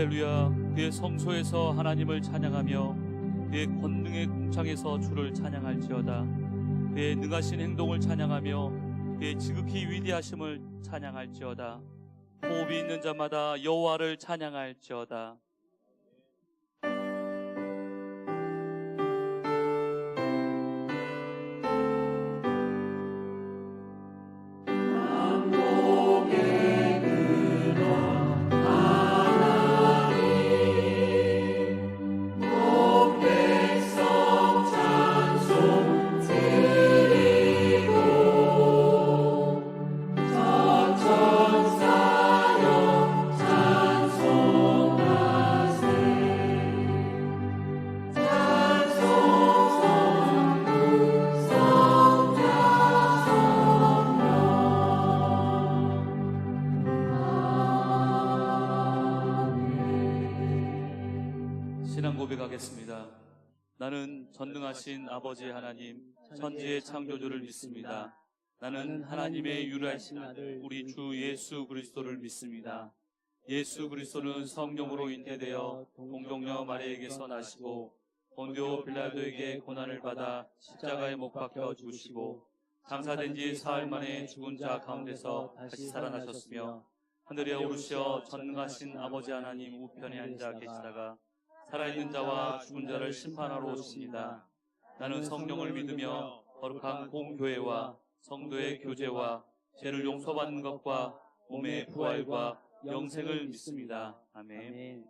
할렐루야. 그의 성소에서 하나님을 찬양하며 그의 권능의 궁창에서 주를 찬양할지어다. 그의 능하신 행동을 찬양하며 그의 지극히 위대하심을 찬양할지어다. 호흡이 있는 자마다 여호와를 찬양할지어다. 신앙 고백하겠습니다. 나는 전능하신 아버지 하나님, 천지의 창조주를 믿습니다. 나는 하나님의 유일하신 아들 우리 주 예수 그리스도를 믿습니다. 예수 그리스도는 성령으로 잉태되어 동정녀 마리아에게서 나시고 본디오 빌라도에게 고난을 받아 십자가에 못 박혀 죽으시고 장사된 지 사흘 만에 죽은 자 가운데서 다시 살아나셨으며 하늘에 오르시어 전능하신 아버지 하나님 우편에 앉아 계시다가 살아있는 자와 죽은 자를 심판하러 오십니다. 나는 성령을 믿으며 거룩한 공교회와 성도의 교제와 죄를 용서받는 것과 몸의 부활과 영생을 믿습니다. 아멘.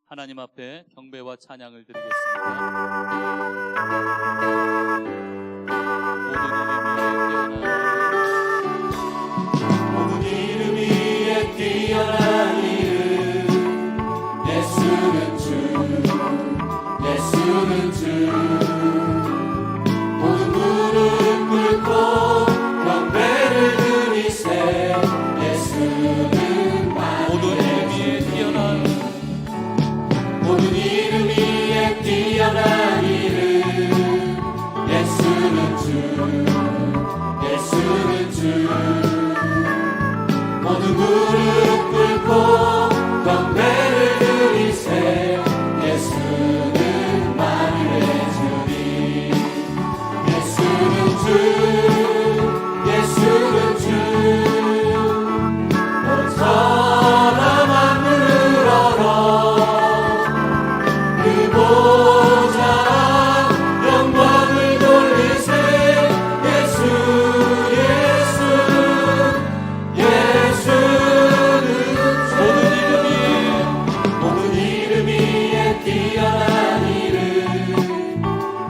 하나님 앞에 경배와 찬양을 드리겠습니다. 모든 이름 위에 뛰어난 이름 예수는 주 예수는 주 모든 무릎 꿇고 경배를 드리세 예수는 모든 이름 위에 뛰어난 모든 이름 위에 뛰어난 이름 예수는 주 예수는 주 모든 무릎 꿇고 경배를 드리세 예수는 만유의 주님 예수는 주 예수는 주 모든 사람 만물을 얼어 그 보좌 영광을 돌리세 예수 예수 모든 이름 위에 뛰어난 이름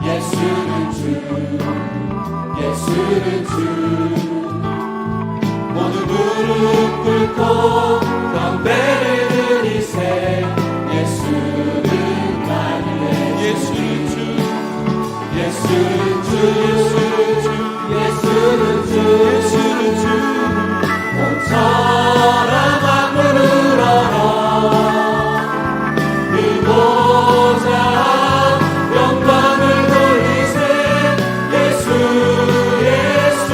예수는 주 예수는 주 모든 무릎 꿇고 경배를 드리세 예수는 만유의 예수는 주 예수는 주 예수는 주 예수는 주 온 천하 만물을 얼어 그 보좌 영광을 돌리세 예수 예수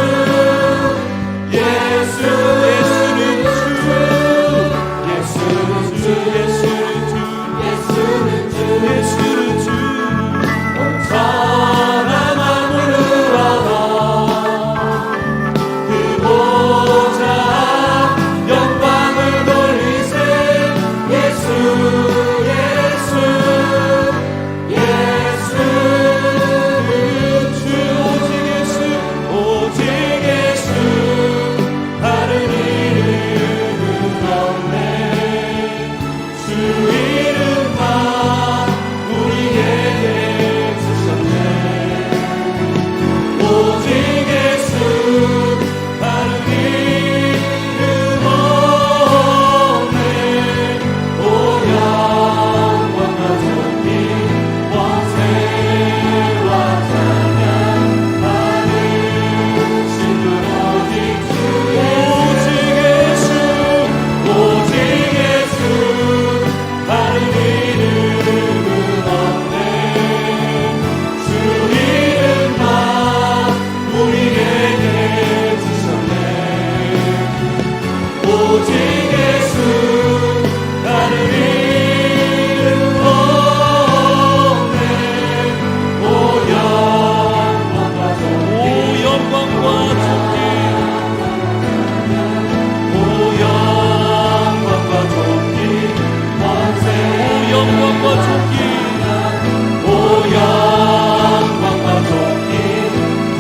오 영광과 존귀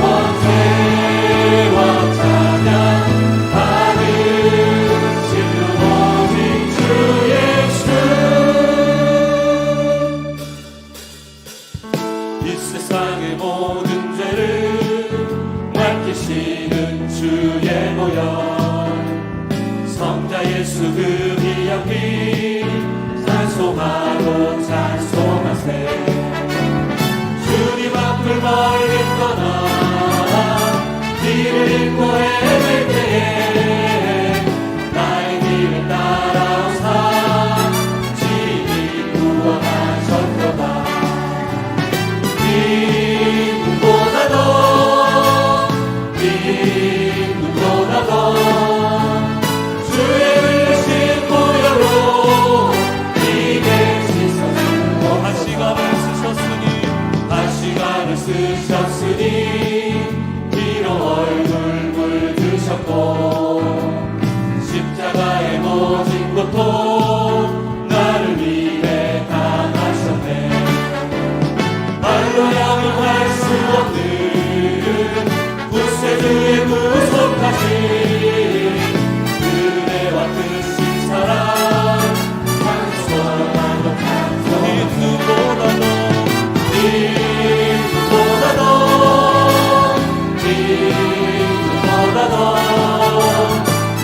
권세와 찬양 받으시는 오직 주 예수. 이 세상의 모든 죄를 맡기시는 주의 보혈, 성자 예수 그 귀한 피 찬송하고 찬송하세. 주님 앞을 멀리 떠나 길을 잃고 헤맬 때에 나의 길을 따라오사 친히 구원하셨도다. 이 눈보다 더 주의 흘리신 보혈로 네게 씻어주고 한 시간을 쓰셨으니 피로 얼굴 물드셨고 십자가의 모진 고통 나를 위해 당하셨네. 말로 양용할 수 없는 구세주의 구속하신 은혜와 크신 사랑 찬송하고 찬송하고 이 눈보다 더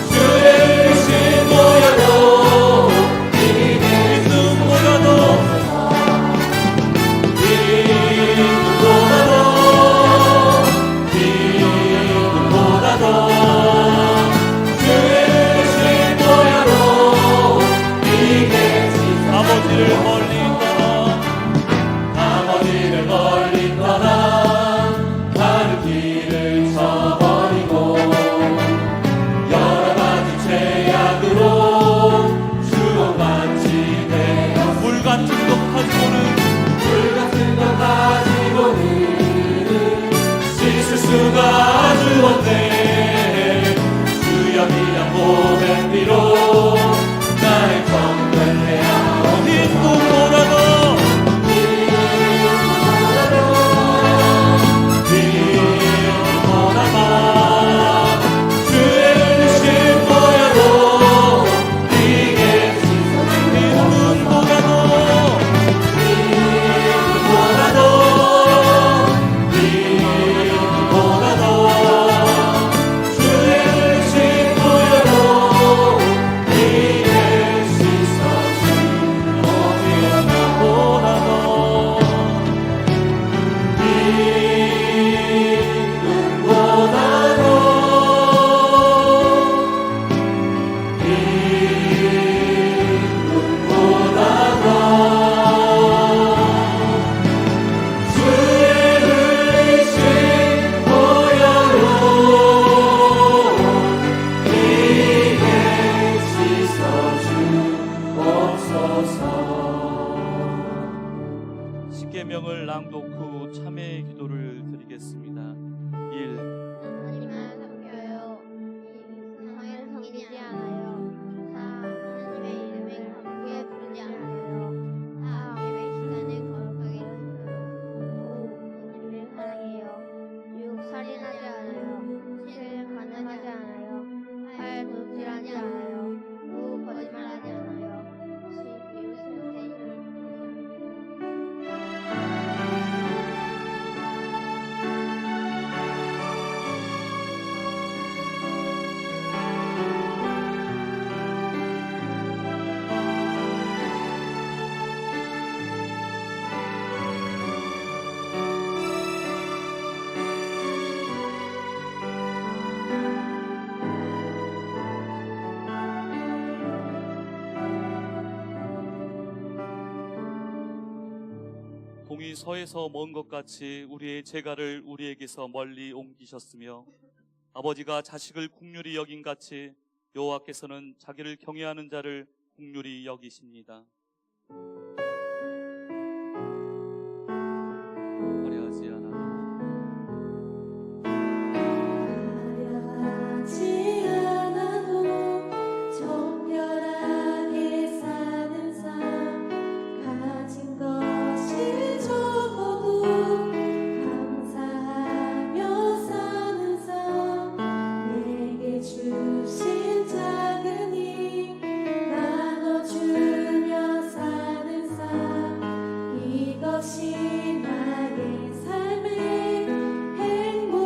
주의 흘리신 보혈로 네게 눈보다 더 아버지를 멀리 떠나 다른 길을 저버리고 여러 가지 죄악으로 주옥같이 되어 물 같은 것 가지고는 씻을 수가 아주 없네. 주여 그냥 보낸 피로 나의 정결해야 이 눈보라도 주의 흘리신 보혈로 네게 씻어주고 눈보라도 주의 흘리신 보혈로 네게 씻어주고 십계명을 낭독 후 참회의 기도를 드리겠습니다. 1. 하나님을 섬겨요. 성에를 섬기지 않아요. 4. 하나님의 이름을 거룩하게 부르지 않아요. 4. 예배 시간을 거룩하게 하세요. 5. 하나님을 사랑해요. 6. 살인하지 않아요. 7. 간음하지 않아요. 8. 도둑질하지 않아요. 9. 거짓말하지 않아요. 10. 이웃을 대신을 동이 서에서 먼 것 같이 우리의 재가를 우리에게서 멀리 옮기셨으며 아버지가 자식을 국률이 여긴 같이 여호와께서는 자기를 경외하는 자를 국률이 여기십니다. 화려하지 않아 화려하지 않아도 정결하게 사는 삶 가진 것 이것이 나의 삶의 행복이라고.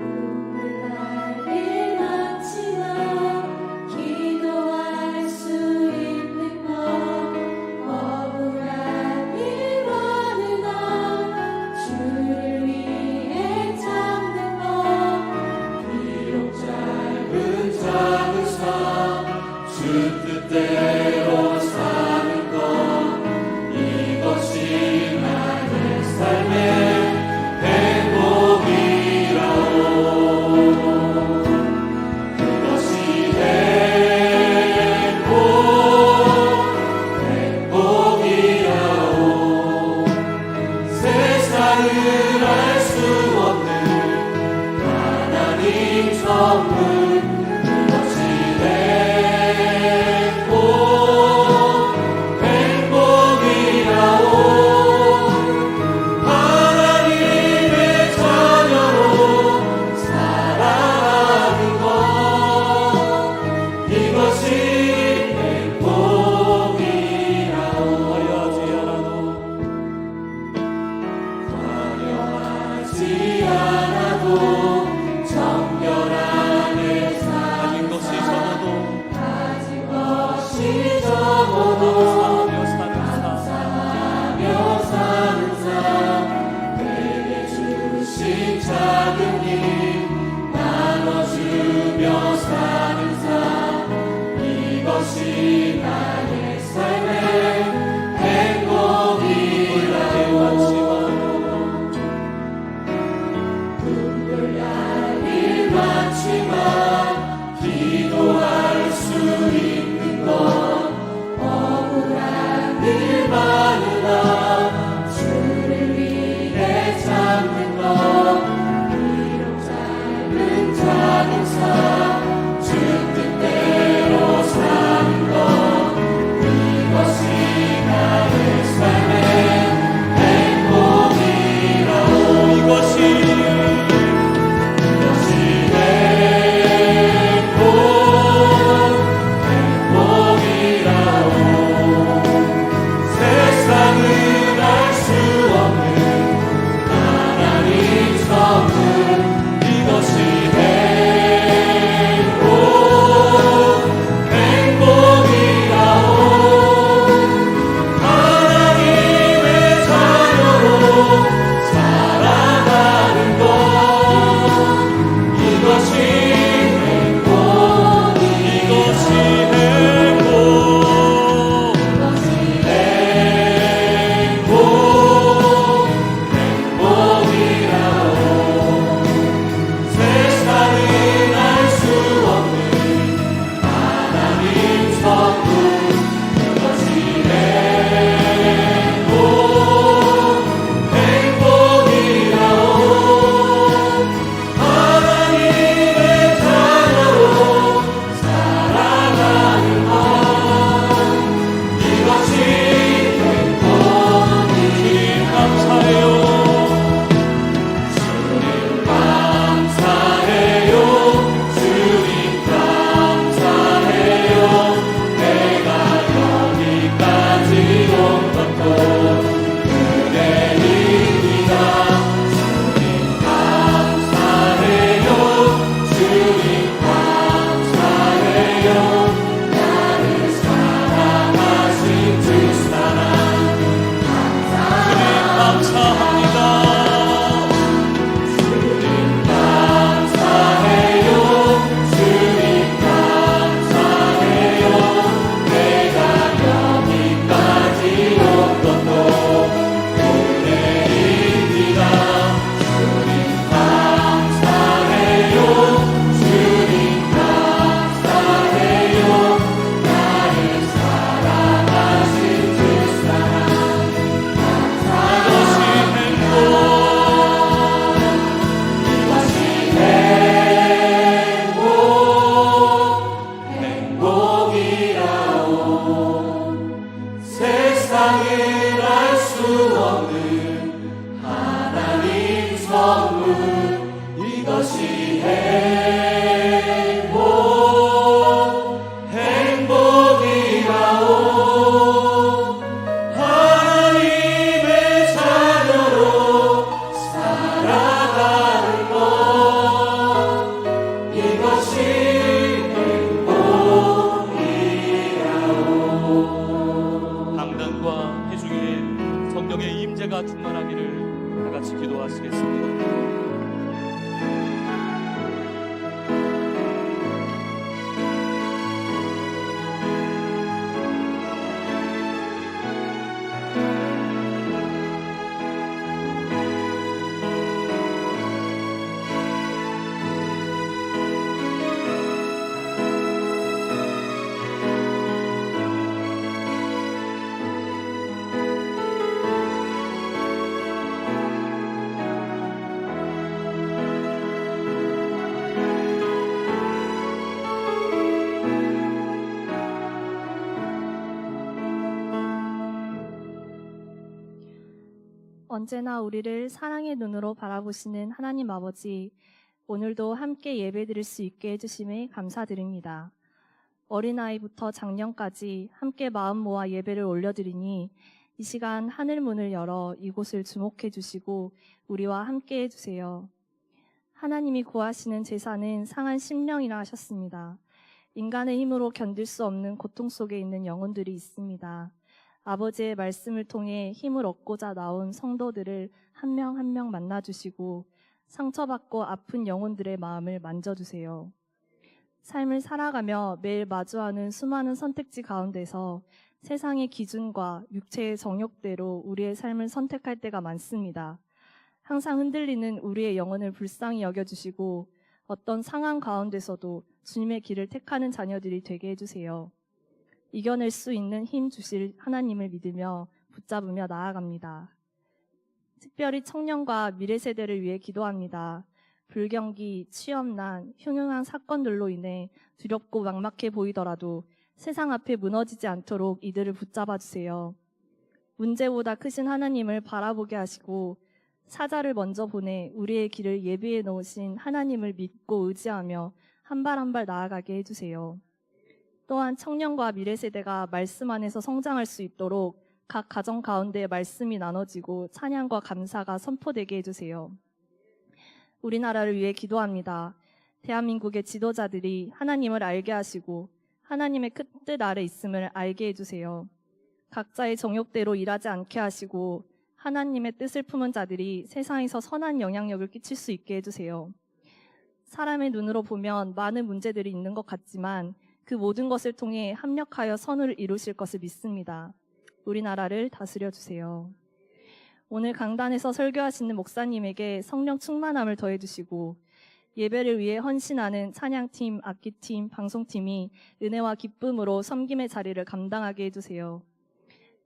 눈물 날 일 많지만 기도할 수 있는 것, 억울한 일 많으나 주를 위해 참는 것, 비록 짧은 작은 삶 주 뜻대로 사는 것, 이것이 나의 삶의 행복이라오. 그것이 행복이라오. 세상을 알 수 없는 하나님 선물, 그것이 행복이라오. 하나님의 자녀로 살아가는 것, 이것이 행복이라오. 화려하지 않아도 정결하게 가진 것이 적어도 가진 것이 적어도 감사하며 사는 삶, 사며 사는 삶, 내게 주신 작은 힘 나눠주며 사는 삶, 이것이 나의 삶의 행복이라오. 눈물 날 일 많지만 기도할 수 있는 것, 억울한 일 많으나 주를 위해 참는 것, 비록 짧은 작은 삶 주 뜻대로 사는 것, 이것이 나의 삶의 행복이라오. 이것이 행복이라오. 세상을 알 수 없는 하나님 선물, 이것이 행복이라오. 하나님의 자녀로 살아가는 것, 이것이 행복이라오. 세상은 알 수 없는 하나님 선물, 그것이 행복이라오. 하나님의 자녀로 살아가는 것, 이것이 감사해요. 주님 감사해요. 주님 감사해요. 내 은혜가 충만하기를 다 같이 기도하시겠습니다. 언제나 우리를 사랑의 눈으로 바라보시는 하나님 아버지, 오늘도 함께 예배드릴 수 있게 해주심에 감사드립니다. 어린아이부터 장년까지 함께 마음 모아 예배를 올려드리니 이 시간 하늘 문을 열어 이곳을 주목해 주시고 우리와 함께 해주세요. 하나님이 구하시는 제사는 상한 심령이라 하셨습니다. 인간의 힘으로 견딜 수 없는 고통 속에 있는 영혼들이 있습니다. 아버지의 말씀을 통해 힘을 얻고자 나온 성도들을 한 명 한 명 만나주시고 상처받고 아픈 영혼들의 마음을 만져주세요. 삶을 살아가며 매일 마주하는 수많은 선택지 가운데서 세상의 기준과 육체의 정욕대로 우리의 삶을 선택할 때가 많습니다. 항상 흔들리는 우리의 영혼을 불쌍히 여겨주시고 어떤 상황 가운데서도 주님의 길을 택하는 자녀들이 되게 해주세요. 이겨낼 수 있는 힘 주실 하나님을 믿으며 붙잡으며 나아갑니다. 특별히 청년과 미래 세대를 위해 기도합니다. 불경기, 취업난, 흉흉한 사건들로 인해 두렵고 막막해 보이더라도 세상 앞에 무너지지 않도록 이들을 붙잡아 주세요. 문제보다 크신 하나님을 바라보게 하시고 사자를 먼저 보내 우리의 길을 예비해 놓으신 하나님을 믿고 의지하며 한 발 한 발 나아가게 해주세요. 또한 청년과 미래 세대가 말씀 안에서 성장할 수 있도록 각 가정 가운데 말씀이 나눠지고 찬양과 감사가 선포되게 해주세요. 우리나라를 위해 기도합니다. 대한민국의 지도자들이 하나님을 알게 하시고 하나님의 큰 뜻 아래 있음을 알게 해주세요. 각자의 정욕대로 일하지 않게 하시고 하나님의 뜻을 품은 자들이 세상에서 선한 영향력을 끼칠 수 있게 해주세요. 사람의 눈으로 보면 많은 문제들이 있는 것 같지만 그 모든 것을 통해 합력하여 선을 이루실 것을 믿습니다. 우리나라를 다스려 주세요. 오늘 강단에서 설교하시는 목사님에게 성령 충만함을 더해 주시고 예배를 위해 헌신하는 찬양팀, 악기팀, 방송팀이 은혜와 기쁨으로 섬김의 자리를 감당하게 해주세요.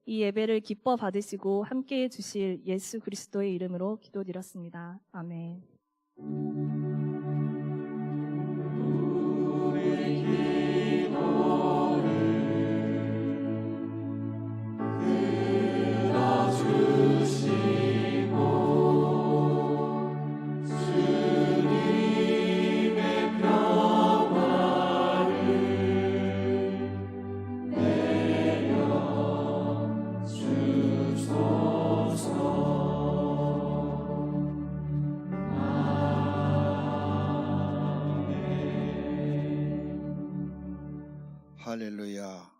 이 예배를 기뻐 받으시고 함께해 주실 예수 그리스도의 이름으로 기도드렸습니다. 아멘. 할렐루야.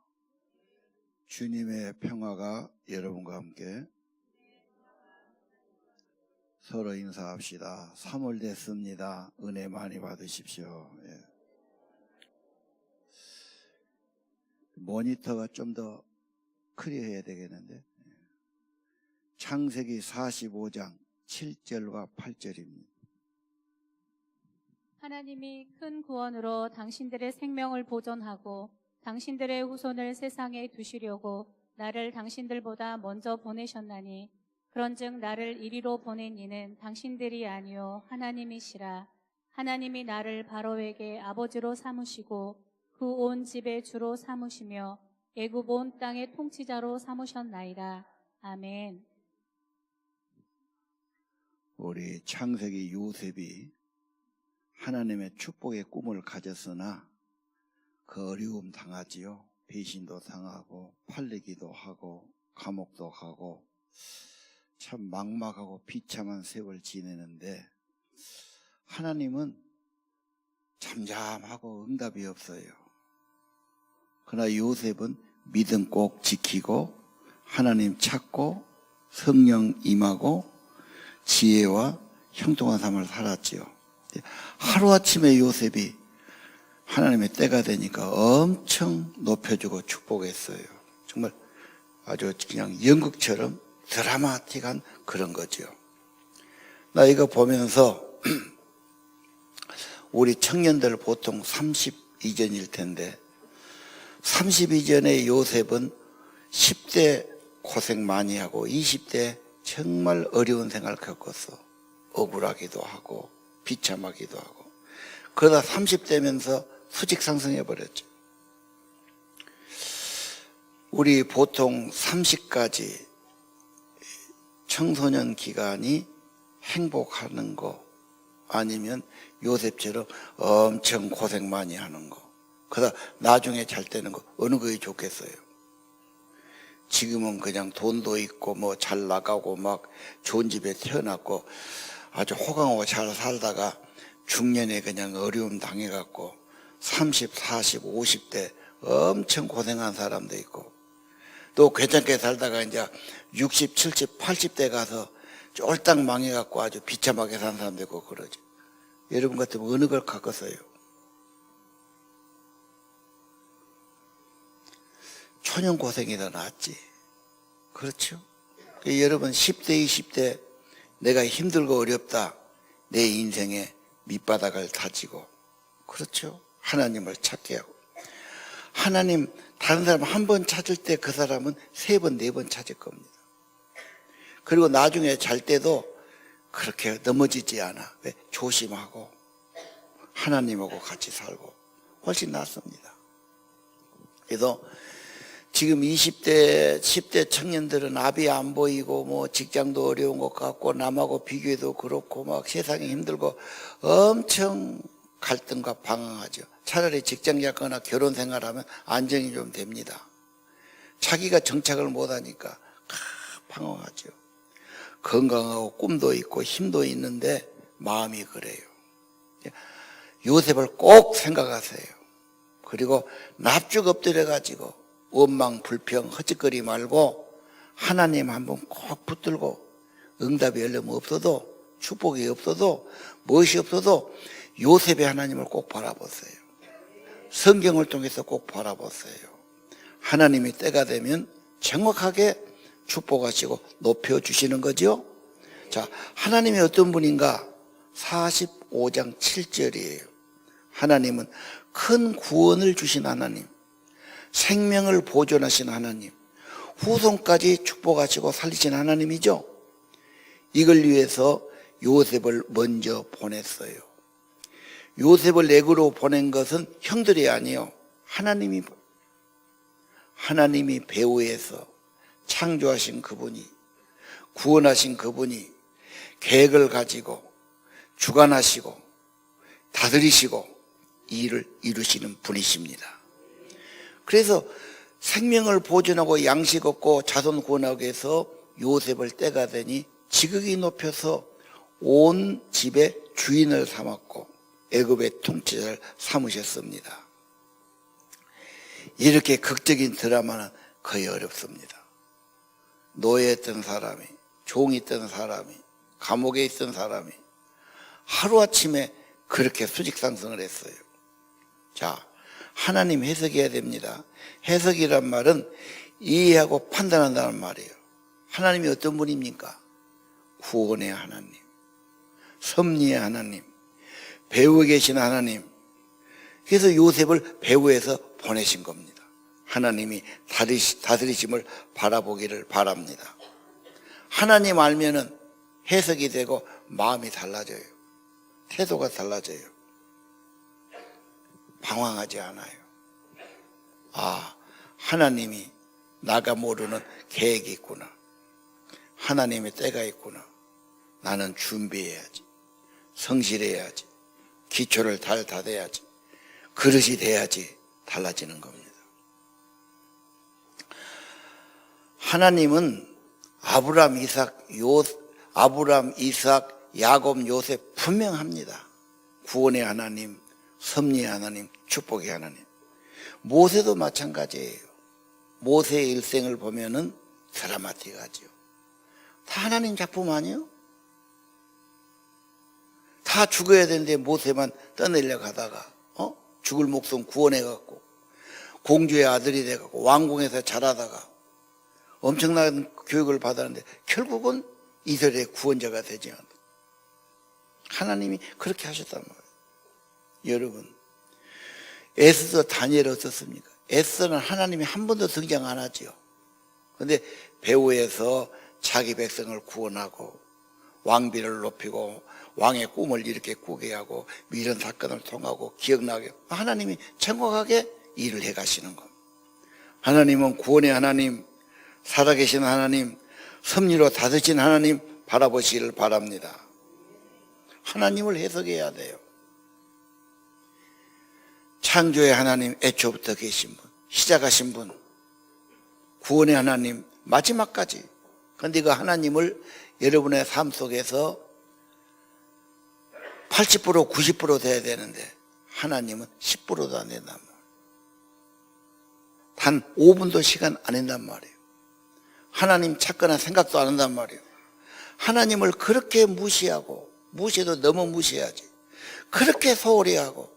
주님의 평화가 여러분과 함께. 서로 인사합시다. 3월 됐습니다. 은혜 많이 받으십시오. 예. 모니터가 좀 더 클리어해야 되겠는데. 창세기 45장 7절과 8절입니다. 하나님이 큰 구원으로 당신들의 생명을 보존하고 당신들의 후손을 세상에 두시려고 나를 당신들보다 먼저 보내셨나니 그런즉 나를 이리로 보낸 이는 당신들이 아니요 하나님이시라. 하나님이 나를 바로에게 아버지로 삼으시고 그 온 집의 주로 삼으시며 애굽 온 땅의 통치자로 삼으셨나이다. 아멘. 우리 창세기 요셉이 하나님의 축복의 꿈을 가졌으나 그 어려움 당하지요. 배신도 당하고 팔리기도 하고 감옥도 가고 참 막막하고 비참한 세월 지내는데 하나님은 잠잠하고 응답이 없어요. 그러나 요셉은 믿음 꼭 지키고 하나님 찾고 성령 임하고 지혜와 형통한 삶을 살았지요. 하루아침에 요셉이 하나님의 때가 되니까 엄청 높여주고 축복했어요. 정말 아주 그냥 연극처럼 드라마틱한 그런 거죠. 나 이거 보면서 우리 청년들 보통 30 이전일 텐데 30 이전의 요셉은 10대 고생 많이 하고 20대 정말 어려운 생활을 겪었어. 억울하기도 하고 비참하기도 하고 그러다 30대면서 수직 상승해버렸죠. 우리 보통 30까지 청소년 기간이 행복하는 거 아니면 요셉처럼 엄청 고생 많이 하는 거 그러다 나중에 잘 되는 거 어느 것이 좋겠어요? 지금은 그냥 돈도 있고 뭐 잘 나가고 막 좋은 집에 태어났고 아주 호강하고 잘 살다가 중년에 그냥 어려움 당해갖고 30, 40, 50대 엄청 고생한 사람도 있고 또 괜찮게 살다가 이제 60, 70, 80대 가서 쫄딱 망해갖고 아주 비참하게 산 사람도 있고 그러죠. 여러분 같으면 어느 걸 갖겠어요? 초년 고생이 더 낫지. 그렇죠? 여러분 10대, 20대 내가 힘들고 어렵다. 내 인생의 밑바닥을 다지고 그렇죠? 하나님을 찾게 하고 하나님 다른 사람 한 번 찾을 때 그 사람은 3번, 4번 찾을 겁니다. 그리고 나중에 잘 때도 그렇게 넘어지지 않아. 왜? 조심하고 하나님하고 같이 살고 훨씬 낫습니다. 그래서 지금 20대, 10대 청년들은 앞이 안 보이고 뭐 직장도 어려운 것 같고 남하고 비교해도 그렇고 막 세상이 힘들고 엄청 갈등과 방황하죠. 차라리 직장 잡거나 결혼 생활하면 안정이 좀 됩니다. 자기가 정착을 못하니까 방황하죠. 건강하고 꿈도 있고 힘도 있는데 마음이 그래요. 요셉을 꼭 생각하세요. 그리고 납죽 엎드려가지고 원망, 불평, 헛짓거리 말고 하나님 한번 꼭 붙들고 응답이 얼른 없어도 축복이 없어도 무엇이 없어도 요셉의 하나님을 꼭 바라보세요. 성경을 통해서 꼭 바라보세요. 하나님이 때가 되면 정확하게 축복하시고 높여주시는 거죠. 자, 하나님이 어떤 분인가? 45장 7절이에요. 하나님은 큰 구원을 주신 하나님, 생명을 보존하신 하나님, 후손까지 축복하시고 살리신 하나님이죠. 이걸 위해서 요셉을 먼저 보냈어요. 요셉을 내구로 보낸 것은 형들이 아니요, 하나님이 배후에서 창조하신 그분이, 구원하신 그분이 계획을 가지고 주관하시고 다스리시고 일을 이루시는 분이십니다. 그래서 생명을 보존하고 양식 얻고 자손 구원하기 위해서 요셉을 때가 되니 지극히 높여서 온 집의 주인을 삼았고 애굽의 통치자를 삼으셨습니다. 이렇게 극적인 드라마는 거의 어렵습니다. 노예했던 사람이, 종이었던 사람이, 감옥에 있던 사람이 하루아침에 그렇게 수직상승을 했어요. 자, 하나님 해석해야 됩니다. 해석이란 말은 이해하고 판단한다는 말이에요. 하나님이 어떤 분입니까? 구원의 하나님, 섭리의 하나님, 배후에 계신 하나님. 그래서 요셉을 배후에서 보내신 겁니다. 하나님이 다스리심을 바라보기를 바랍니다. 하나님 알면은 해석이 되고 마음이 달라져요. 태도가 달라져요. 방황하지 않아요. 아, 하나님이 나가 모르는 계획이 있구나. 하나님의 때가 있구나. 나는 준비해야지. 성실해야지. 기초를 잘 다대야지. 그릇이 돼야지 달라지는 겁니다. 하나님은 아브람, 이삭, 야곱, 요셉 분명합니다. 구원의 하나님, 섭리의 하나님, 축복의 하나님. 모세도 마찬가지예요. 모세의 일생을 보면은 드라마틱하죠. 다 하나님 작품 아니에요? 다 죽어야 되는데 모세만 떠내려고 하다가 죽을 목숨 구원해갖고 공주의 아들이 돼갖고 왕궁에서 자라다가 엄청난 교육을 받았는데 결국은 이스라엘의 구원자가 되지 않아. 하나님이 그렇게 하셨단 말이에요. 여러분, 에스더 다니엘 어떻습니까? 에스더는 하나님이 한 번도 등장 안 하지요. 그런데 배후에서 자기 백성을 구원하고 왕비를 높이고 왕의 꿈을 이렇게 꾸게 하고 이런 사건을 통하고 기억나게 하나님이 정확하게 일을 해가시는 겁니다. 하나님은 구원의 하나님, 살아계신 하나님, 섭리로 다스신 하나님 바라보시기를 바랍니다. 하나님을 해석해야 돼요. 창조의 하나님, 애초부터 계신 분, 시작하신 분, 구원의 하나님, 마지막까지. 그런데 그 하나님을 여러분의 삶 속에서 80% 90% 돼야 되는데 하나님은 10%도 안 된단 말이에요. 단 5분도 시간 안 한단 말이에요. 하나님 찾거나 생각도 안 한단 말이에요. 하나님을 그렇게 무시하고, 무시해도 너무 무시해야지, 그렇게 소홀히 하고,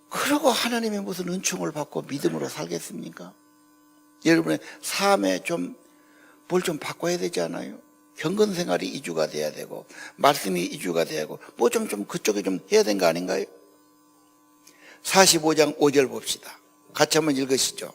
그러고 하나님의 무슨 은총을 받고 믿음으로 살겠습니까? 여러분의 삶에 뭘 좀 바꿔야 되지 않아요? 경건 생활이 이주가 돼야 되고, 말씀이 이주가 돼야 되고, 뭐 좀 그쪽에 좀 해야 되는 거 아닌가요? 45장 5절 봅시다. 같이 한번 읽으시죠.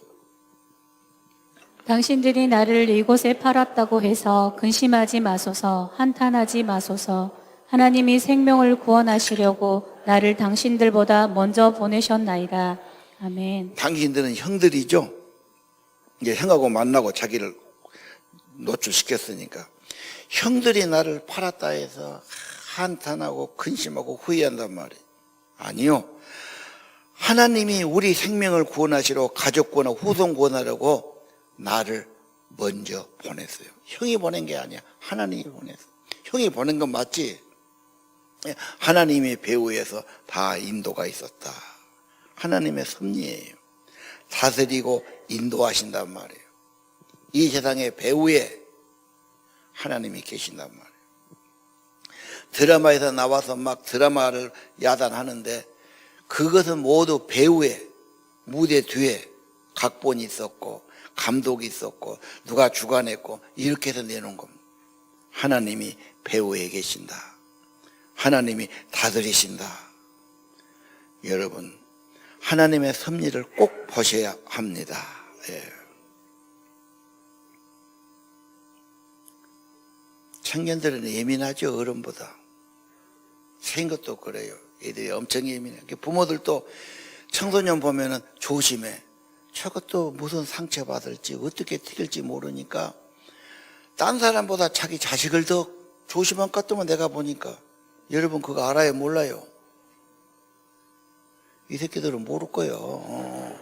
당신들이 나를 이곳에 팔았다고 해서 근심하지 마소서, 한탄하지 마소서. 하나님이 생명을 구원하시려고 나를 당신들보다 먼저 보내셨나이다. 아멘. 당신들은 형들이죠. 이제 형하고 만나고 자기를 노출시켰으니까 형들이 나를 팔았다 해서 한탄하고 근심하고 후회한단 말이에요. 아니요. 하나님이 우리 생명을 구원하시러 가족 구원하고 후손 구원하려고 나를 먼저 보냈어요. 형이 보낸 게 아니야. 하나님이 보냈어요. 형이 보낸 건 맞지? 하나님의 배후에서 다 인도가 있었다. 하나님의 섭리예요. 다스리고 인도하신단 말이에요. 이 세상의 배후에 하나님이 계신단 말이에요. 드라마에서 나와서 막 드라마를 야단하는데 그것은 모두 배후에, 무대 뒤에 각본이 있었고 감독이 있었고 누가 주관했고 이렇게 해서 내놓은 겁니다. 하나님이 배후에 계신다. 하나님이 다스리신다. 여러분, 하나님의 섭리를 꼭 보셔야 합니다. 예. 청년들은 예민하죠. 어른보다. 생긴 것도 그래요. 애들이 엄청 예민해. 부모들도 청소년 보면은 조심해. 저것도 무슨 상처받을지 어떻게 튀길지 모르니까 딴 사람보다 자기 자식을 더 조심한 것 같으면 내가 보니까 여러분 그거 알아요? 몰라요? 이 새끼들은 모를 거예요.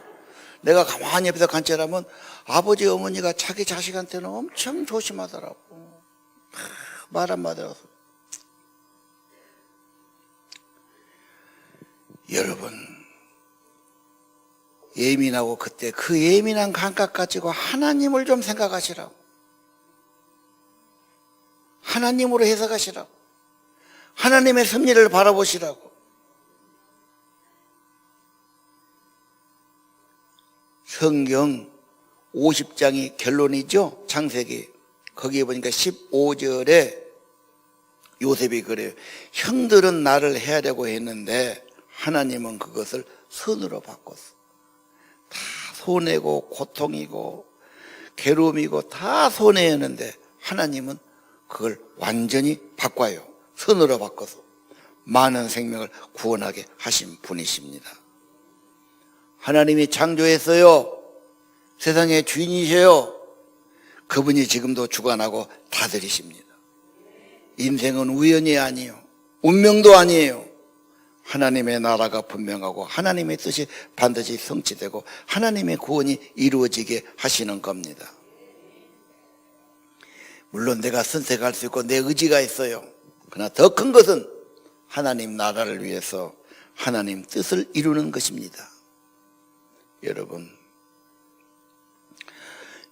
내가 가만히 옆에서 관찰하면 아버지 어머니가 자기 자식한테는 엄청 조심하더라고. 말 한마디로. 여러분, 예민하고 그때 그 예민한 감각 가지고 하나님을 좀 생각하시라고. 하나님으로 해석하시라고. 하나님의 섭리를 바라보시라고. 성경 50장이 결론이죠. 창세기. 거기에 보니까 15절에 요셉이 그래요. 형들은 나를 해하려고 했는데 하나님은 그것을 선으로 바꿨어. 다 손해고 고통이고 괴로움이고 다 손해였는데 하나님은 그걸 완전히 바꿔요. 선으로 바꿔서 많은 생명을 구원하게 하신 분이십니다. 하나님이 창조했어요. 세상의 주인이셔요. 그분이 지금도 주관하고 다스리십니다. 인생은 우연이 아니에요. 운명도 아니에요. 하나님의 나라가 분명하고 하나님의 뜻이 반드시 성취되고 하나님의 구원이 이루어지게 하시는 겁니다. 물론 내가 선택할 수 있고 내 의지가 있어요. 그러나 더 큰 것은 하나님 나라를 위해서 하나님 뜻을 이루는 것입니다. 여러분,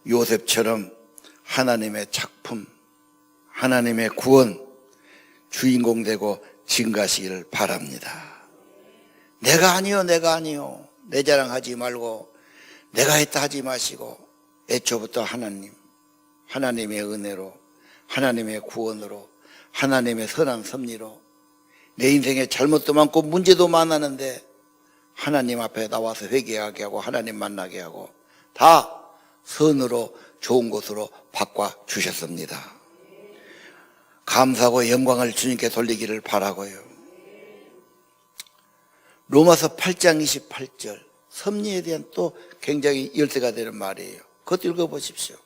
요셉처럼 하나님의 작품, 하나님의 구원 주인공 되고 증가하시기를 바랍니다. 내가 아니요, 내가 아니요. 내 자랑하지 말고 내가 했다 하지 마시고 애초부터 하나님의 은혜로, 하나님의 구원으로, 하나님의 선한 섭리로 내 인생에 잘못도 많고 문제도 많았는데 하나님 앞에 나와서 회개하게 하고 하나님 만나게 하고 다 선으로 좋은 곳으로 바꿔주셨습니다. 감사하고 영광을 주님께 돌리기를 바라고요. 로마서 8장 28절 섭리에 대한 또 굉장히 열쇠가 되는 말이에요. 그것도 읽어보십시오.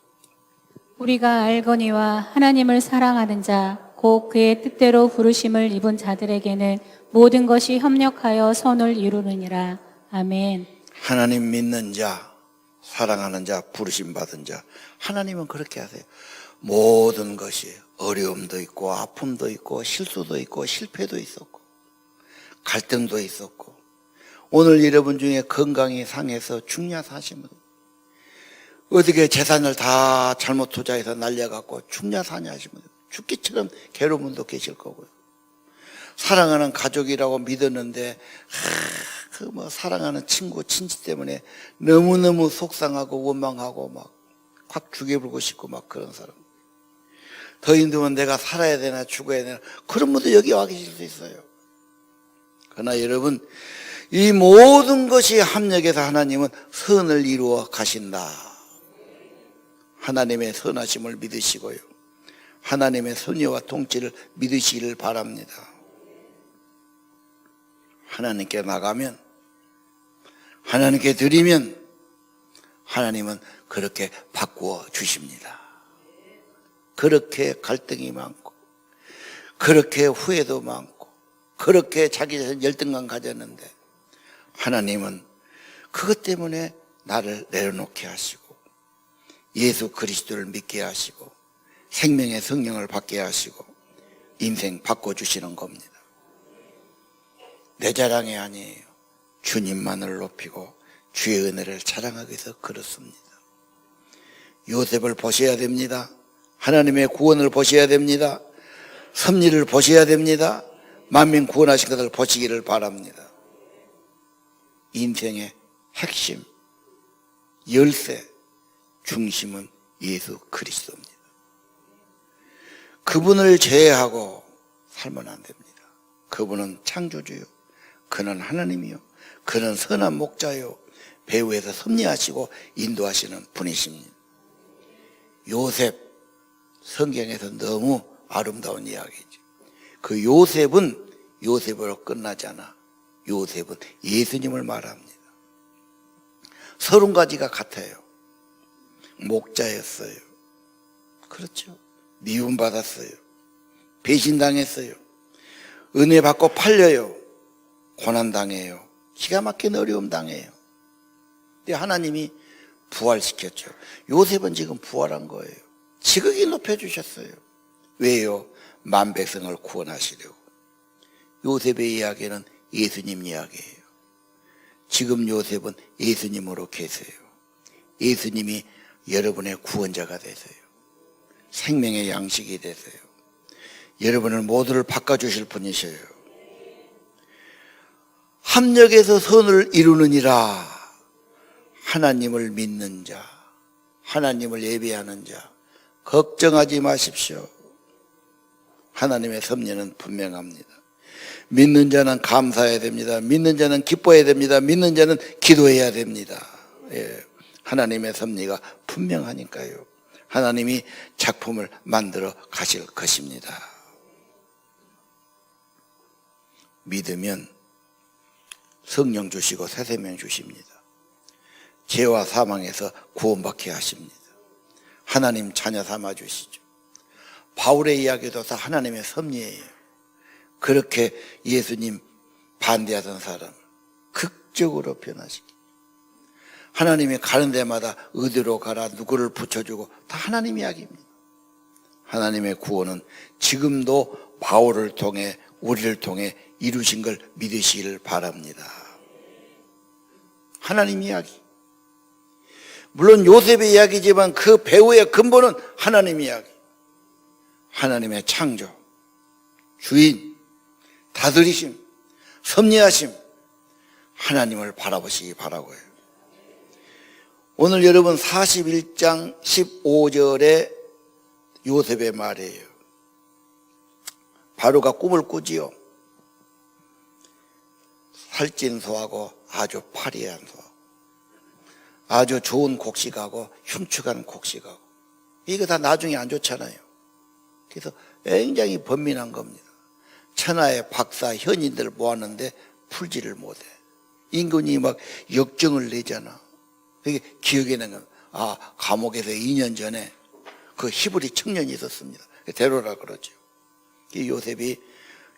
우리가 알거니와 하나님을 사랑하는 자 곧 그의 뜻대로 부르심을 입은 자들에게는 모든 것이 협력하여 선을 이루느니라. 아멘. 하나님 믿는 자, 사랑하는 자, 부르심 받은 자, 하나님은 그렇게 하세요. 모든 것이 어려움도 있고 아픔도 있고 실수도 있고 실패도 있었고 갈등도 있었고 오늘 여러분 중에 건강이 상해서 죽냐 사시면 어떻게 재산을 다 잘못 투자해서 날려갖고 죽냐 사냐 하시면 죽기처럼 괴로운 분도 계실 거고요. 사랑하는 가족이라고 믿었는데 사랑하는 친구, 친지 때문에 너무너무 속상하고 원망하고 막 확 죽여버리고 싶고 막 그런 사람. 더 힘들면 내가 살아야 되나 죽어야 되나 그런 분도 여기 와 계실 수 있어요. 그러나 여러분 이 모든 것이 합력해서 하나님은 선을 이루어 가신다. 하나님의 선하심을 믿으시고요. 하나님의 섭리와 통치를 믿으시기를 바랍니다. 하나님께 나가면 하나님께 드리면 하나님은 그렇게 바꾸어 주십니다. 그렇게 갈등이 많고 그렇게 후회도 많고 그렇게 자기 자신 열등감 가졌는데 하나님은 그것 때문에 나를 내려놓게 하시고 예수 그리스도를 믿게 하시고 생명의 성령을 받게 하시고 인생 바꿔주시는 겁니다. 내 자랑이 아니에요. 주님만을 높이고 주의 은혜를 자랑하기 위해서 그렇습니다. 요셉을 보셔야 됩니다. 하나님의 구원을 보셔야 됩니다. 섭리를 보셔야 됩니다. 만민 구원하신 것을 보시기를 바랍니다. 인생의 핵심, 열쇠, 중심은 예수 그리스도입니다. 그분을 제외하고 살면 안 됩니다. 그분은 창조주요. 그는 하나님이요. 그는 선한 목자요. 배후에서 섭리하시고 인도하시는 분이십니다. 요셉, 성경에서 너무 아름다운 이야기죠. 그 요셉은 요셉으로 끝나지 않아. 요셉은 예수님을 말합니다. 30가지가 같아요. 목자였어요. 그렇죠. 미움받았어요. 배신당했어요. 은혜 받고 팔려요. 고난당해요. 기가 막힌 어려움 당해요. 근데 하나님이 부활시켰죠. 요셉은 지금 부활한 거예요. 지극히 높여주셨어요. 왜요? 만백성을 구원하시려고. 요셉의 이야기는 예수님 이야기예요. 지금 요셉은 예수님으로 계세요. 예수님이 여러분의 구원자가 되세요. 생명의 양식이 되세요. 여러분을 모두를 바꿔주실 분이셔요. 합력해서 선을 이루느니라. 하나님을 믿는 자, 하나님을 예배하는 자, 걱정하지 마십시오. 하나님의 섭리는 분명합니다. 믿는 자는 감사해야 됩니다. 믿는 자는 기뻐해야 됩니다. 믿는 자는 기도해야 됩니다. 예, 하나님의 섭리가 분명하니까요. 하나님이 작품을 만들어 가실 것입니다. 믿으면 성령 주시고 새 생명 주십니다. 죄와 사망에서 구원받게 하십니다. 하나님 자녀 삼아 주시죠. 바울의 이야기도 다 하나님의 섭리예요. 그렇게 예수님 반대하던 사람을 극적으로 변화시키. 하나님이 가는 데마다 어디로 가라 누구를 붙여주고 다 하나님 이야기입니다. 하나님의 구원은 지금도 바울을 통해 우리를 통해 이루신 걸 믿으시기를 바랍니다. 하나님 이야기. 물론 요셉의 이야기지만 그 배후의 근본은 하나님 이야기. 하나님의 창조, 주인, 다스리심, 섭리하심, 하나님을 바라보시기 바라고요. 오늘 여러분 41장 15절에 요셉의 말이에요. 바로가 꿈을 꾸지요. 살찐 소하고 아주 파리한 소, 아주 좋은 곡식하고 흉측한 곡식하고, 이거 다 나중에 안 좋잖아요. 그래서 굉장히 번민한 겁니다. 천하의 박사 현인들 모았는데 풀지를 못해. 임금이 막 역정을 내잖아. 그게 기억에 나는 겁니다. 아, 감옥에서 2년 전에 그 히브리 청년이 있었습니다. 데려라 그러죠. 요셉이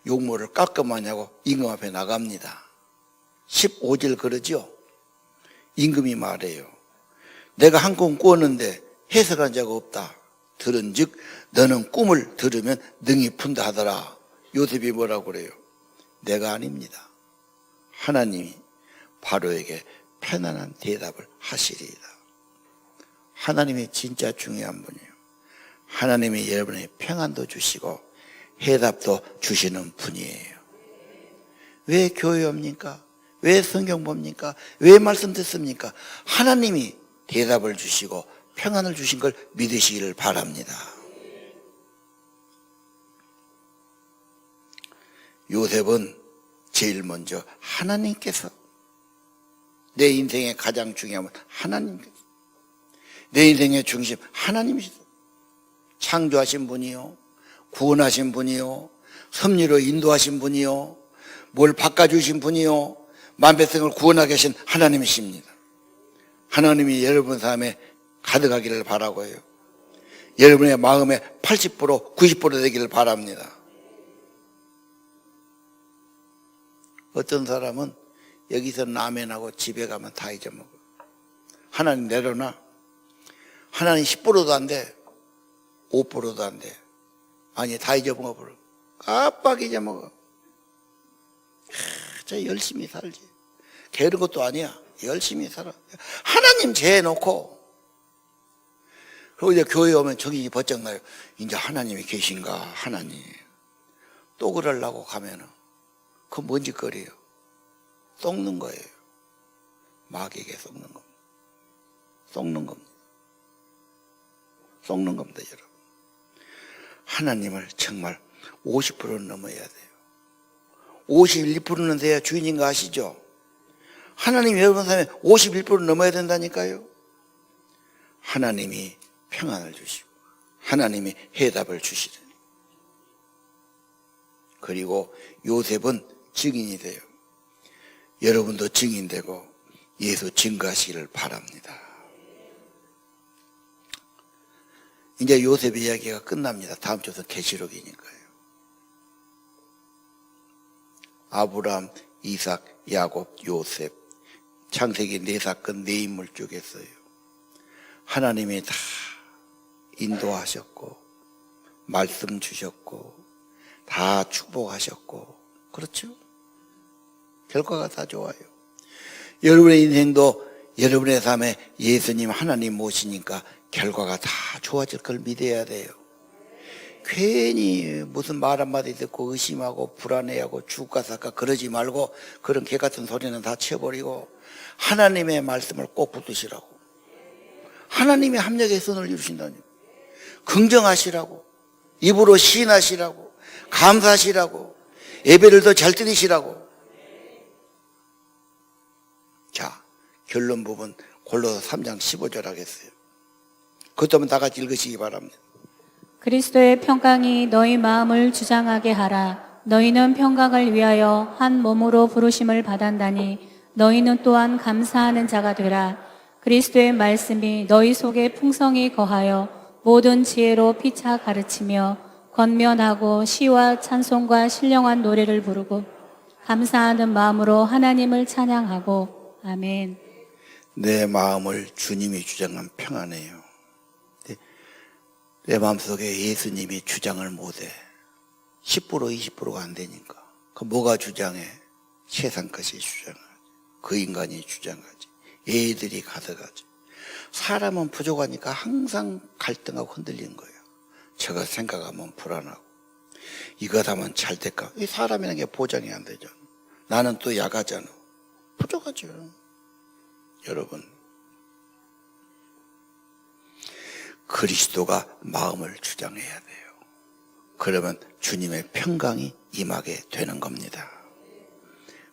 용모를 깔끔하냐고 임금 앞에 나갑니다. 15절 그러죠. 임금이 말해요. 내가 한 꿈 꾸었는데 해석한 자가 없다. 들은즉 너는 꿈을 들으면 능히 푼다 하더라. 요셉이 뭐라고 그래요? 내가 아닙니다. 하나님이 바로에게 편안한 대답을 하시리이다. 하나님이 진짜 중요한 분이에요. 하나님이 여러분의 평안도 주시고 해답도 주시는 분이에요. 왜 교회 옵니까? 왜 성경 봅니까? 왜 말씀 듣습니까? 하나님이 대답을 주시고 평안을 주신 걸 믿으시기를 바랍니다. 요셉은 제일 먼저 하나님께서, 내 인생의 가장 중요한 건 하나님께서, 내 인생의 중심 하나님이시다. 창조하신 분이요, 구원하신 분이요, 섭리로 인도하신 분이요, 뭘 바꿔주신 분이요, 만백성을 구원하게 하신 하나님이십니다. 하나님이 여러분 삶에 가득하기를 바라고요. 여러분의 마음의 80%, 90% 되기를 바랍니다. 어떤 사람은 여기서 라면하고 집에 가면 다 잊어먹어. 하나님 내려놔. 하나님 10%도 안 돼. 5%도 안 돼. 아니, 다 잊어먹어버려. 깜빡 잊어먹어. 저 열심히 살지. 게으른 것도 아니야. 열심히 살아. 하나님 재놓고. 그리고 이제 교회 오면 정신이 번쩍 나요. 이제 하나님이 계신가, 하나님. 또 그러려고 가면은, 그건 뭔 짓거리예요? 썩는 거예요. 마귀에게 썩는 겁니다. 썩는 겁니다. 썩는 겁니다, 여러분. 하나님을 정말 50%는 넘어야 돼요. 51%는 돼야 주인인 거 아시죠? 하나님 여러분 삶에 51%는 넘어야 된다니까요. 하나님이 평안을 주시고 하나님이 해답을 주시는. 그리고 요셉은 증인이 돼요. 여러분도 증인되고 예수 증거하시기를 바랍니다. 이제 요셉의 이야기가 끝납니다. 다음 주부터 계시록이니까요. 아브라함, 이삭, 야곱, 요셉, 창세기 4사건 4인물 쪽에 써요. 하나님이 다 인도하셨고 말씀 주셨고 다 축복하셨고, 그렇죠? 결과가 다 좋아요. 여러분의 인생도 여러분의 삶에 예수님 하나님 모시니까 결과가 다 좋아질 걸 믿어야 돼요. 괜히 무슨 말 한마디 듣고 의심하고 불안해하고 죽을까 살까 그러지 말고 그런 개 같은 소리는 다 치워버리고 하나님의 말씀을 꼭 붙드시라고. 하나님이 합력의 선을 이루신다니. 긍정하시라고, 입으로 시인하시라고, 감사하시라고, 예배를 더 잘 드리시라고. 자, 결론 부분 골로새 3장 15절 하겠어요. 그것 한번 다 같이 읽으시기 바랍니다. 그리스도의 평강이 너희 마음을 주장하게 하라. 너희는 평강을 위하여 한 몸으로 부르심을 받았다니 너희는 또한 감사하는 자가 되라. 그리스도의 말씀이 너희 속에 풍성히 거하여 모든 지혜로 피차 가르치며 권면하고 시와 찬송과 신령한 노래를 부르고 감사하는 마음으로 하나님을 찬양하고. 아멘. 내 마음을 주님이 주장한 평안해요. 내 마음속에 예수님이 주장을 못해. 10% 20%가 안 되니까. 그 뭐가 주장해? 세상 것이 주장하지. 그 인간이 주장하지. 애들이 가져가지. 사람은 부족하니까 항상 갈등하고 흔들리는 거예요. 저거 생각하면 불안하고, 이거 하면 잘 될까? 이 사람이라는 게 보장이 안 되죠. 나는 또 약하잖아. 부족하죠. 여러분, 그리스도가 마음을 주장해야 돼요. 그러면 주님의 평강이 임하게 되는 겁니다.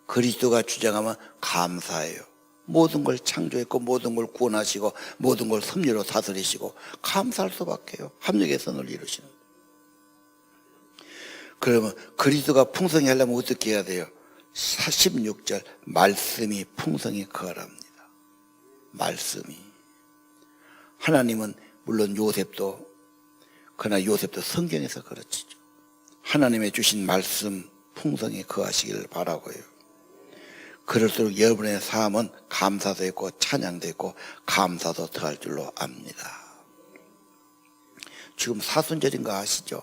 그리스도가 주장하면 감사해요. 모든 걸 창조했고 모든 걸 구원하시고 모든 걸 섭리로 다스리시고 감사할 수밖에요. 합력의 선을 이루시는. 그러면 그리스도가 풍성히 하려면 어떻게 해야 돼요? 16절 말씀이 풍성히 거하랍니다. 말씀이. 하나님은 물론 요셉도, 그러나 요셉도 성경에서 그렇지죠. 하나님의 주신 말씀 풍성히 거하시기를 바라고요. 그럴수록 여러분의 삶은 감사도 있고 찬양도 있고 감사도 더할 줄로 압니다. 지금 사순절인 거 아시죠?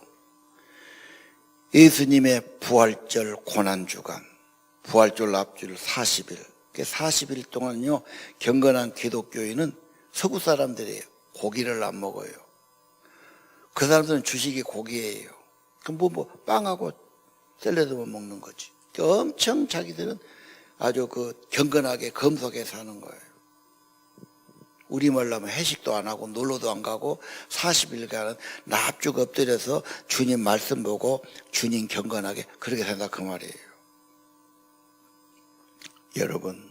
예수님의 부활절 고난주간, 부활절 앞줄 40일, 40일 동안요 경건한 기독교인은 서구 사람들이에요. 고기를 안 먹어요. 그 사람들은 주식이 고기예요. 그럼 뭐 빵하고 샐러드만 먹는 거지. 엄청 자기들은 아주 경건하게 검소하게 사는 거예요. 우리말로 하면 회식도 안 하고 놀러도 안 가고 40일간은 납죽 엎드려서 주님 말씀 보고 주님 경건하게 그렇게 산다 그 말이에요. 여러분,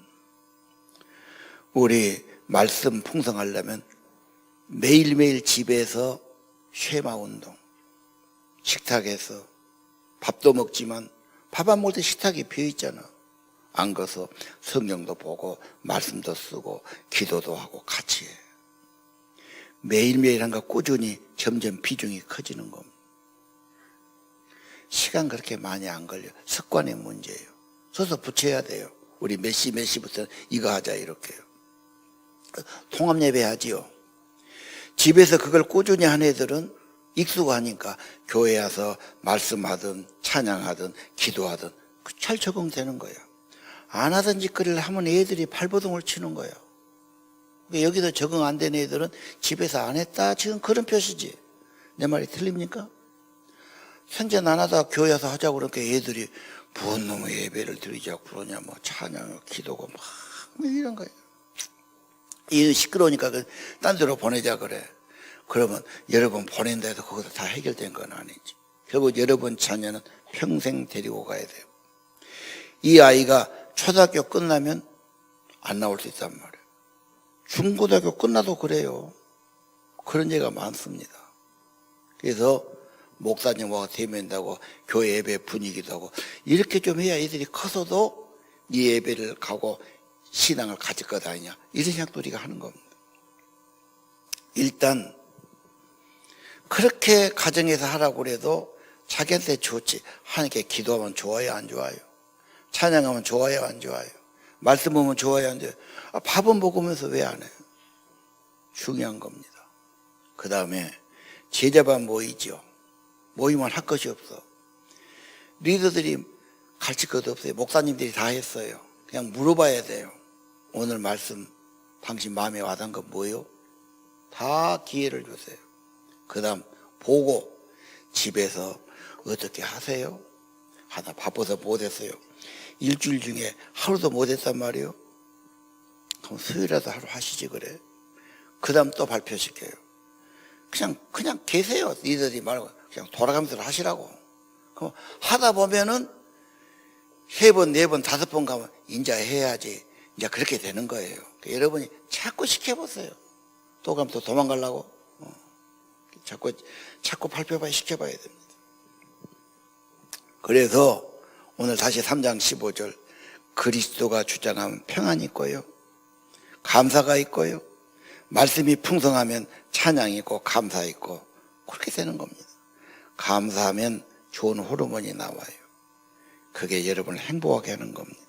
우리 말씀 풍성하려면 매일매일 집에서 쉐마 운동, 식탁에서 밥도 먹지만 밥 안 먹을 때 식탁이 비어있잖아. 안 가서 성경도 보고 말씀도 쓰고 기도도 하고 같이 해. 매일매일 한가 꾸준히 점점 비중이 커지는 겁니다. 시간 그렇게 많이 안 걸려. 습관의 문제예요. 서서 붙여야 돼요. 우리 몇 시부터는 이거 하자 이렇게요. 통합 예배 하지요. 집에서 그걸 꾸준히 하는 애들은 익숙하니까 교회 와서 말씀하든 찬양하든 기도하든 잘 적응되는 거예요. 안 하던 짓거리를 하면 애들이 발버둥을 치는 거예요. 여기서 적응 안 된 애들은 집에서 안 했다 지금 그런 표시지. 내 말이 틀립니까? 선전 안 하다가 교회 와서 하자고 그러니까 애들이 뭔 놈의 예배를 드리자고 그러냐 뭐 찬양 기도고 막 이런 거예요. 이 시끄러우니까 딴 데로 보내자 그래. 그러면 여러분 보낸다 해도 거기서 다 해결된 건 아니지. 결국 여러분 자녀는 평생 데리고 가야 돼요. 이 아이가 초등학교 끝나면 안 나올 수 있단 말이에요. 중고등학교 끝나도 그래요. 그런 예가 많습니다. 그래서 목사님하고 대면다고 교회 예배 분위기도 하고 이렇게 좀 해야 애들이 커서도 이 예배를 가고 신앙을 가질 거다 아니냐 이런 생각도 우리가 하는 겁니다. 일단 그렇게 가정에서 하라고 해도 자기한테 좋지. 하나님께 기도하면 좋아요 안 좋아요? 찬양하면 좋아요 안 좋아요? 말씀 보면 좋아요 안 좋아요? 밥은 먹으면서 왜 안 해요? 중요한 겁니다. 그 다음에 제자반 모이죠. 모이면 할 것이 없어. 리더들이 가르칠 것도 없어요. 목사님들이 다 했어요. 그냥 물어봐야 돼요. 오늘 말씀 당신 마음에 와닿은 건 뭐예요? 다 기회를 주세요. 그 다음 보고 집에서 어떻게 하세요? 하나 바빠서 못했어요. 일주일 중에 하루도 못했단 말이에요. 그럼 수요일이라도 하루 하시지 그래. 그 다음 또 발표시켜요. 그냥 계세요. 니들이 말고 그냥 돌아가면서 하시라고. 그럼 하다 보면은 3번, 4번, 5번 가면 이제 해야지. 이제 그렇게 되는 거예요. 그러니까 여러분이 자꾸 시켜보세요. 또 가면 또 도망가려고. 자꾸 발표봐 시켜봐야 됩니다. 그래서 오늘 다시 3장 15절 그리스도가 주장하면 평안이 있고요. 감사가 있고요. 말씀이 풍성하면 찬양이 있고 감사 있고 그렇게 되는 겁니다. 감사하면 좋은 호르몬이 나와요. 그게 여러분을 행복하게 하는 겁니다.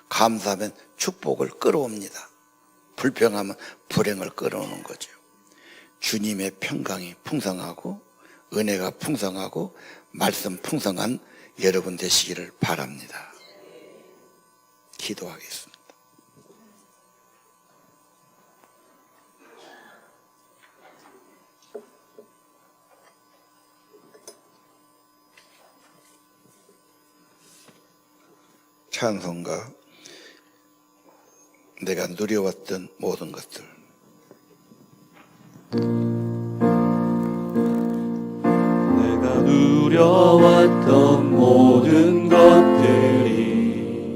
감사하면 축복을 끌어옵니다. 불평하면 불행을 끌어오는 거죠. 주님의 평강이 풍성하고 은혜가 풍성하고 말씀 풍성한 여러분 되시기를 바랍니다. 기도하겠습니다. 찬송가 내가 누려왔던 모든 것들. 내가 누려왔던 모든 것들이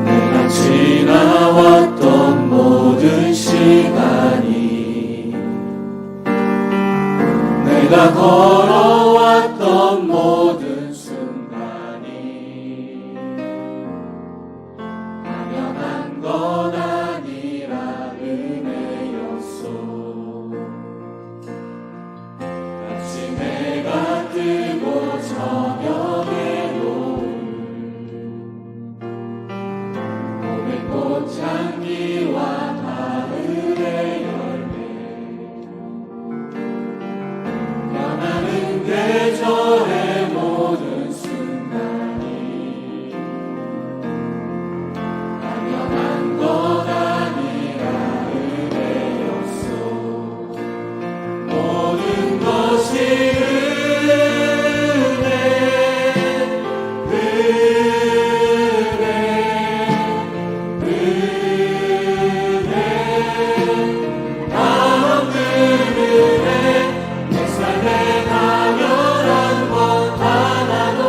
내가 지나왔던 모든 시간이 내가 걸어왔던 모든 순간이 당연한 건 아니라 은혜였소. 같이 내가 뜨고 저녁에 놓은 봄의 꽃향기와 가을의 열매, 변하는 계절의 모든 순간이 당연한 것 아니라 은혜였소. 모든 것이 내 삶에 당연한 것 하나도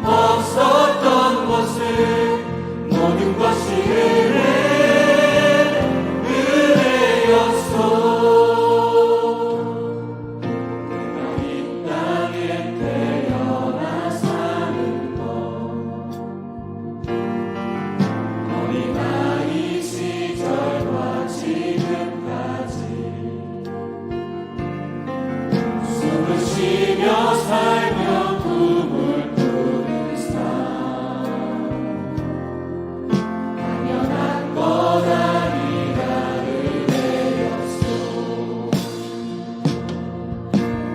없었던 것을 모든 것이 은혜였소. 내가 이 땅에 태어나 사는 것, 어린아이 시절과 지금까지 숨을 쉬며 살며 꿈을 꾸는 삶, 당연한 것 아니라 은혜였소.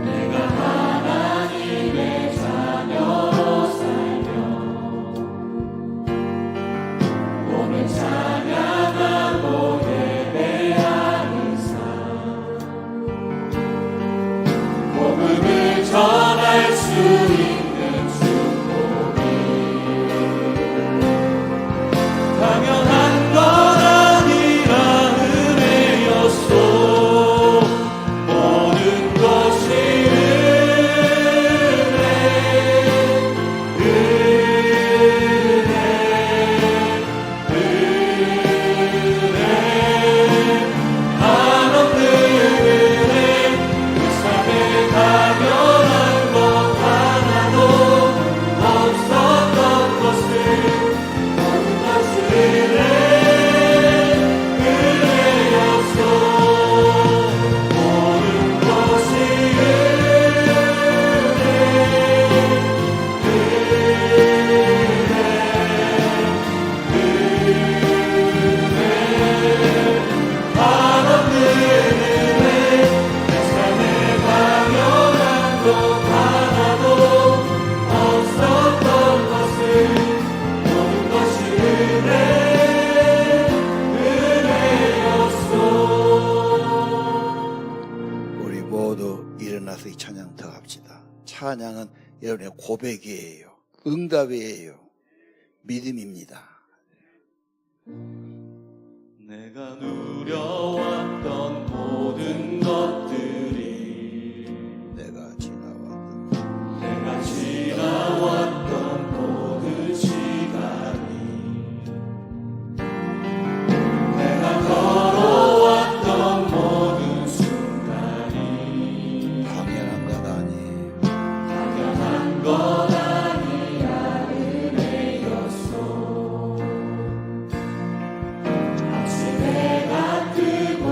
내가 하나님의 자녀로 살며 몸을 찬양하고 예배하는 삶, 복음을 전할 수 있는 축복이 당연한 것 아니라 은혜였소. 모든 것이 한없는 은혜, 그 삶에 당연한 것 하나도 없었던 것을 모든 것이 은혜였소. 모든 것이 한없는 은혜, 내 삶에 당연한 것 하나도 없었던 것을 모든 것이 은혜였소. 우리 모두 일어나서 이 찬양 더 합시다. 찬양은 여러분의 고백이에요. 응답이에요. 믿음입니다. 내가 누려왔던 모든 것들이 내가 지나왔던 내가 지나왔던 모든 시간이 내가 걸어왔던 모든 순간이 당연한 것 아니. 당연한 것 아니라 은혜였소. 같이 내가 뜨고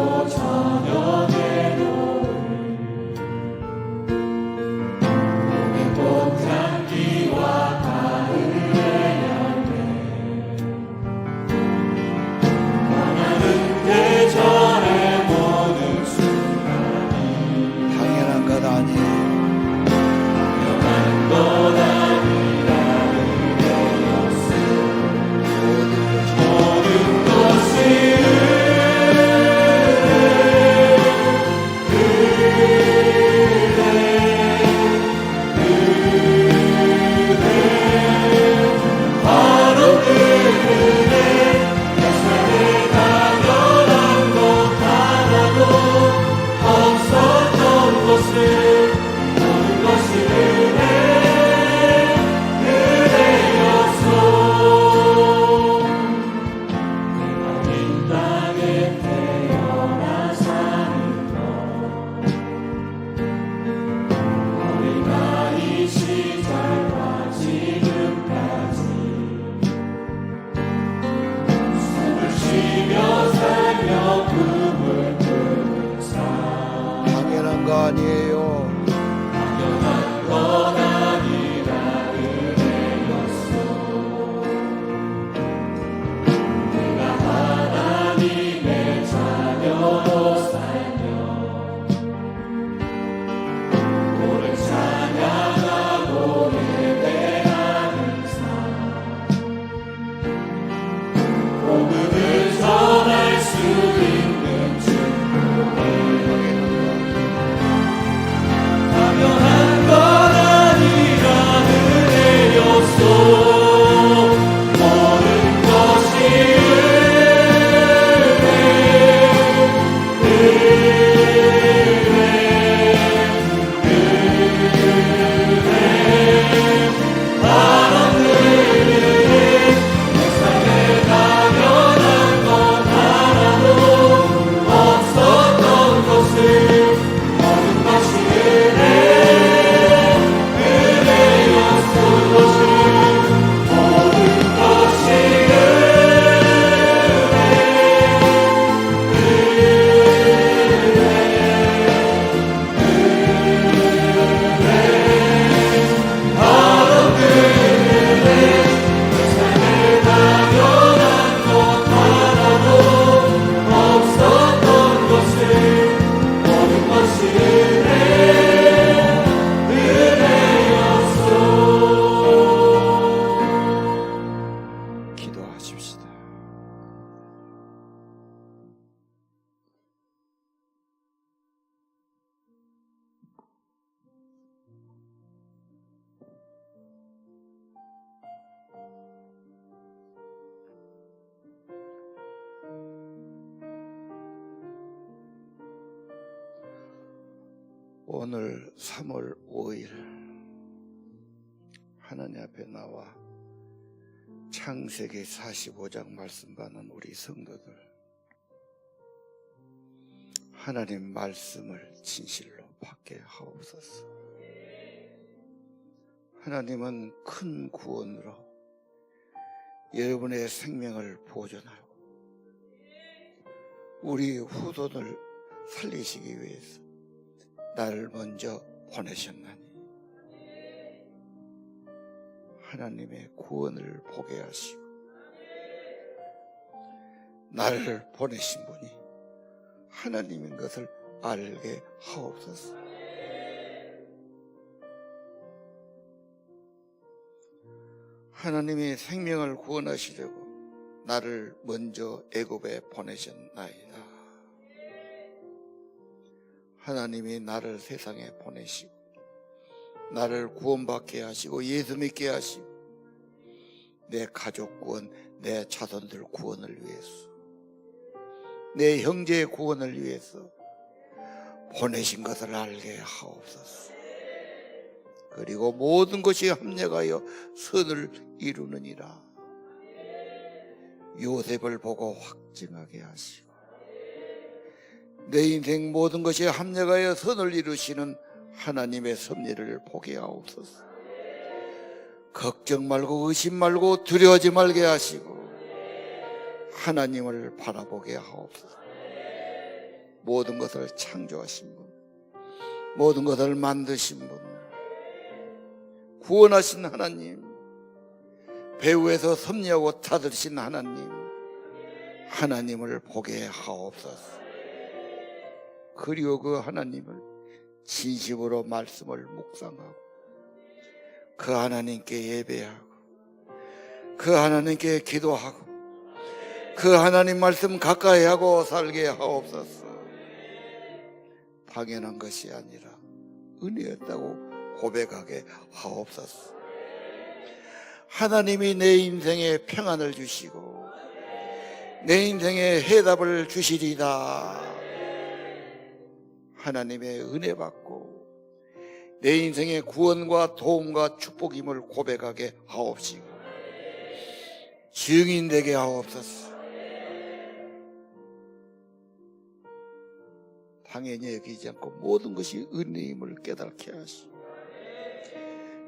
아니에요. 당연한 건 아니라 은혜였소. 내가 하나님의 자녀로 살며 오늘 찬양하고 예배하는 삶, 복음을 전할 수 있는 축복을 당연한 건 아니라 은혜였소. 모든 것이 없었던 것을 모든 것이 없었던 것을 모든 것이 은혜였소. 기도하십시다. 오늘 3월 5일 하나님 앞에 나와 창세기 45장 말씀 받는 우리 성도들, 하나님 말씀을 진실로 받게 하옵소서. 하나님은 큰 구원으로 여러분의 생명을 보존하고 우리 후손을 살리시기 위해서 나를 먼저 보내셨나니 하나님의 구원을 보게 하시고 나를 보내신 분이 하나님인 것을 알게 하옵소서. 하나님이 생명을 구원하시려고 나를 먼저 애굽에 보내셨나이다. 하나님이 나를 세상에 보내시고 나를 구원받게 하시고 예수 믿게 하시고 내 가족 구원, 내 자손들 구원을 위해서, 내 형제의 구원을 위해서 보내신 것을 알게 하옵소서. 그리고 모든 것이 합력하여 선을 이루느니라 요셉을 보고 확증하게 하시고 내 인생 모든 것이 합력하여 선을 이루시는 하나님의 섭리를 보게 하옵소서. 걱정 말고 의심 말고 두려워하지 말게 하시고 하나님을 바라보게 하옵소서. 모든 것을 창조하신 분, 모든 것을 만드신 분, 구원하신 하나님, 배후에서 섭리하고 다스리신 하나님, 하나님을 보게 하옵소서. 그리고 그 하나님을 진심으로 말씀을 묵상하고 그 하나님께 예배하고 그 하나님께 기도하고 그 하나님 말씀 가까이 하고 살게 하옵소서. 당연한 것이 아니라 은혜였다고 고백하게 하옵소서. 하나님이 내 인생에 평안을 주시고 내 인생에 해답을 주시리다. 하나님의 은혜 받고 내 인생의 구원과 도움과 축복임을 고백하게 하옵시고 증인 되게 하옵소서. 당연히 여기지 않고 모든 것이 은혜임을 깨닫게 하시고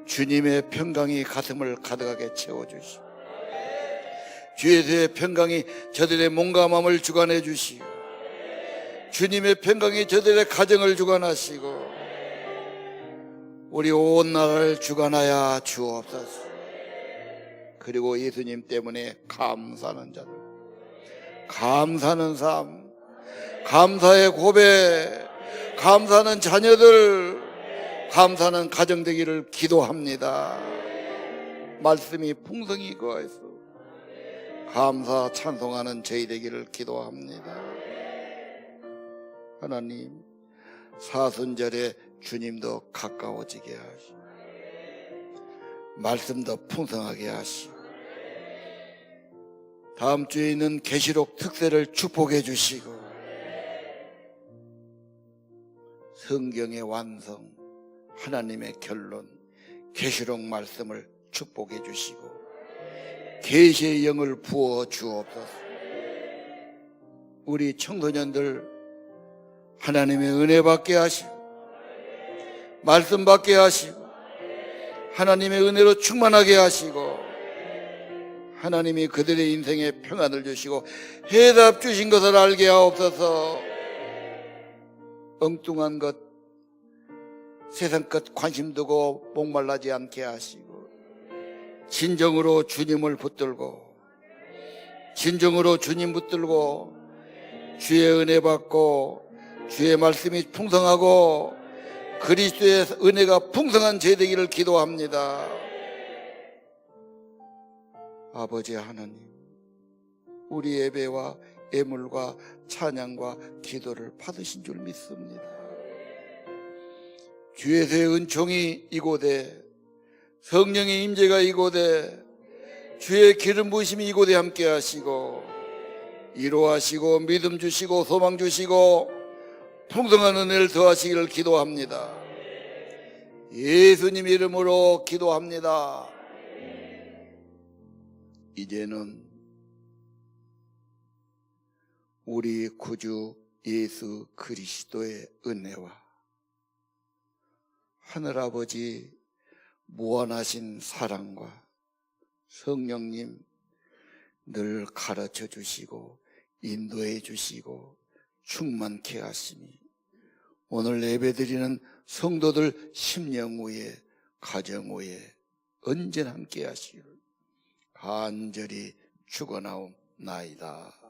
주님의 평강이 가슴을 가득하게 채워주시고 주 예수의 평강이 저들의 몸과 마음을 주관해 주시고 주님의 평강이 저들의 가정을 주관하시고 우리 온 나라를 주관하여 주옵소서. 그리고 예수님 때문에 감사하는 자들, 감사하는 삶, 감사의 고백, 감사하는 자녀들, 감사하는 가정 되기를 기도합니다. 말씀이 풍성히 거해서 감사 찬송하는 저희 되기를 기도합니다. 하나님, 사순절에 주님도 가까워지게 하시고 말씀도 풍성하게 하시고 다음 주에 있는 계시록 특세를 축복해 주시고 성경의 완성, 하나님의 결론, 계시록 말씀을 축복해 주시고 계시의 영을 부어 주옵소서. 우리 청소년들 하나님의 은혜 받게 하시고 말씀 받게 하시고 하나님의 은혜로 충만하게 하시고 하나님이 그들의 인생에 평안을 주시고 해답 주신 것을 알게 하옵소서. 엉뚱한 것, 세상 것 관심 두고 목말라지 않게 하시고 진정으로 주님을 붙들고 진정으로 주님 붙들고 주의 은혜 받고 주의 말씀이 풍성하고 그리스도의 은혜가 풍성한 제 되기를 기도합니다. 아버지 하나님, 우리 예배와 예물과 찬양과 기도를 받으신 줄 믿습니다. 주의 은총이 이곳에, 성령의 임재가 이곳에, 주의 기름 부으심이 이곳에 함께 하시고 위로하시고 믿음 주시고 소망 주시고 풍성한 은혜를 더하시기를 기도합니다. 예수님 이름으로 기도합니다. 이제는 우리 구주 예수 그리스도의 은혜와 하늘아버지 무한하신 사랑과 성령님 늘 가르쳐 주시고 인도해 주시고 충만케 하시니 오늘 예배드리는 성도들 심령 위에 가정 위에 언제나 함께 하시기를 간절히 축원하옵나이다.